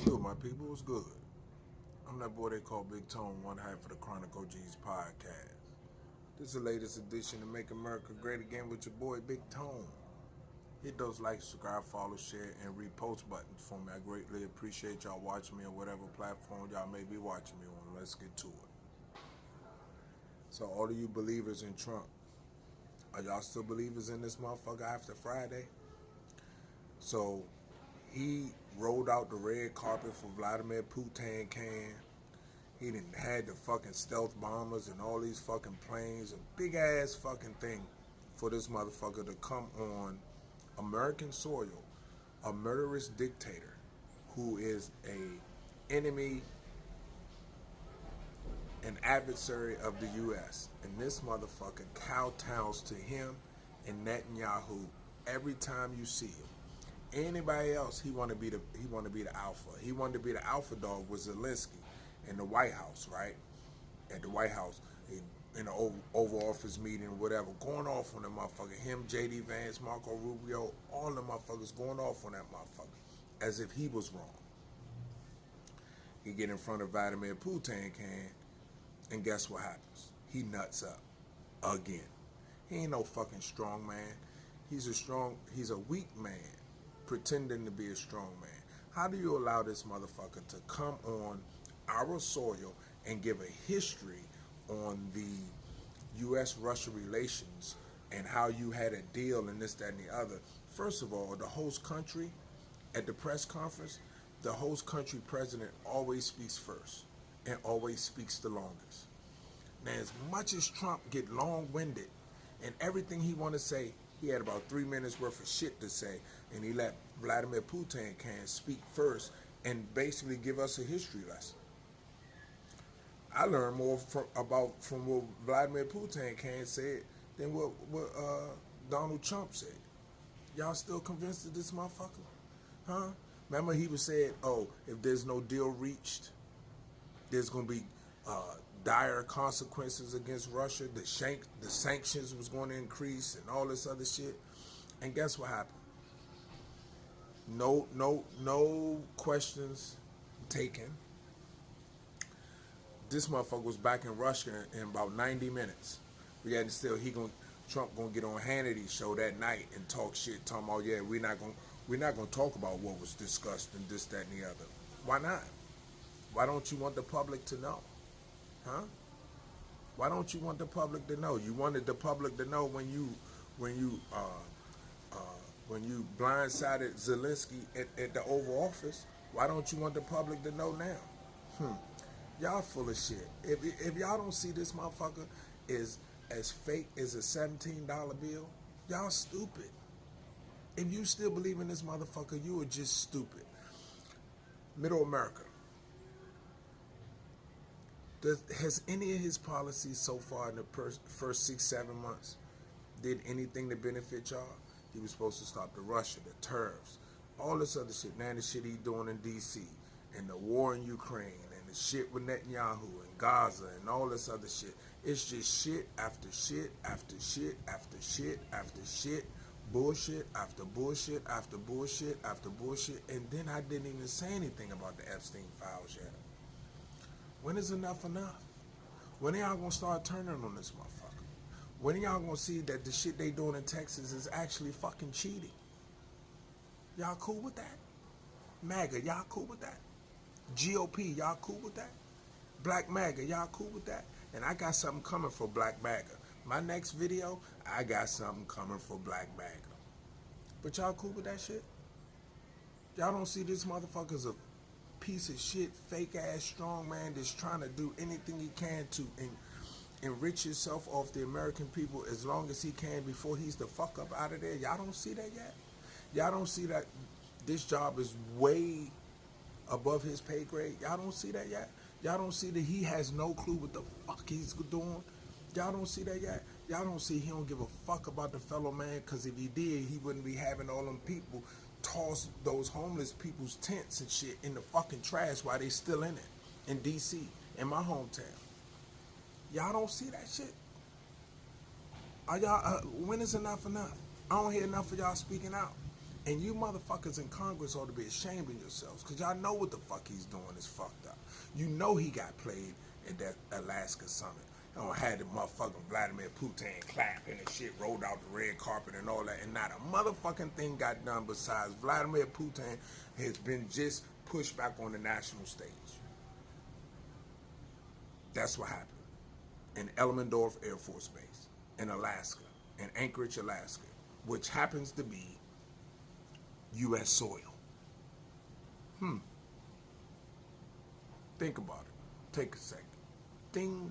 good, my people? What's good? I'm that boy they call Big Tone, one half of the Chronic OGs podcast. This is the latest edition to Make America Great Again with your boy Big Tone. Hit those like, subscribe, follow, share, and repost buttons for me. I greatly appreciate y'all watching me on whatever platform y'all may be watching me on. Let's get to it. So all of you believers in Trump, are y'all still believers in this motherfucker after Friday? So he rolled out the red carpet for Vladimir Putin. He done had the fucking stealth bombers and all these fucking planes, a big ass fucking thing for this motherfucker to come on American soil, a murderous dictator who is a enemy, an adversary of the U.S. And this motherfucker kowtows to him and Netanyahu every time you see him. Anybody else, he want to be the alpha. He wanted to be the alpha dog with Zelensky in the White House, right? At the White House, in the Oval Office meeting or whatever, going off on that motherfucker. Him, J.D. Vance, Marco Rubio, all the motherfuckers going off on that motherfucker as if he was wrong. He get in front of Vladimir Putin, and guess what happens? He nuts up again. He ain't no fucking strong man. He's a weak man pretending to be a strong man. How do you allow this motherfucker to come on our soil and give a history on the U.S.-Russia relations and how you had a deal and this, that, and the other? First of all, the host country, at the press conference, the host country president always speaks first and always speaks the longest. Now, as much as Trump get long-winded and everything he want to say, he had about 3 minutes worth of shit to say, and he let Vladimir Putin speak first and basically give us a history lesson. I learned more from what Vladimir Putin said than what Donald Trump said. Y'all still convinced of this motherfucker? Huh? Remember he was saying, oh, if there's no deal reached, there's going to be dire consequences against Russia. The sanctions was going to increase and all this other shit. And guess what happened? No questions taken. This motherfucker was back in Russia in about 90 minutes. But yet still, Trump gonna get on Hannity's show that night and talk shit, talking about, yeah, we're not gonna talk about what was discussed and this, that, and the other. Why not? Why don't you want the public to know? Huh? Why don't you want the public to know? You wanted the public to know when you blindsided Zelensky at the Oval Office. Why don't you want the public to know now? Y'all full of shit. If y'all don't see this motherfucker is as fake as a $17 bill, y'all stupid. If you still believe in this motherfucker, you are just stupid. Middle America. Has any of his policies so far in the first 6-7 months did anything to benefit y'all? He was supposed to stop the Russia, the tariffs, all this other shit. Now the shit he's doing in D.C. and the war in Ukraine and the shit with Netanyahu and Gaza and all this other shit. It's just shit after shit after shit after shit after shit. Bullshit after bullshit after bullshit after bullshit. And then I didn't even say anything about the Epstein files yet. When is enough enough? When are y'all gonna start turning on this motherfucker? When are y'all gonna see that the shit they doing in Texas is actually fucking cheating? Y'all cool with that? MAGA, y'all cool with that? GOP, y'all cool with that? Black MAGA, y'all cool with that? And I got something coming for Black MAGA. My next video, I got something coming for Black MAGA. But y'all cool with that shit? Y'all don't see this motherfucker's a piece of shit, fake ass strong man that's trying to do anything he can to enrich himself off the American people as long as he can before he's the fuck up out of there. Y'all don't see that yet? Y'all don't see that this job is way above his pay grade? Y'all don't see that yet? Y'all don't see that he has no clue what the fuck he's doing? Y'all don't see that yet? Y'all don't see he don't give a fuck about the fellow man, because if he did, he wouldn't be having all them people toss those homeless people's tents and shit in the fucking trash while they still in it in D.C., in my hometown. Y'all don't see that shit? Are y'all? When is enough enough? I don't hear enough of y'all speaking out. And you motherfuckers in Congress ought to be ashamed of yourselves, because y'all know what the fuck he's doing is fucked up. You know he got played at that Alaska summit. Had the motherfucking Vladimir Putin clapping and shit, rolled out the red carpet and all that, and not a motherfucking thing got done besides Vladimir Putin has been just pushed back on the national stage. That's what happened in Elmendorf Air Force Base in Alaska, in Anchorage, Alaska, which happens to be U.S. soil. Think about it. Take a second. Ding.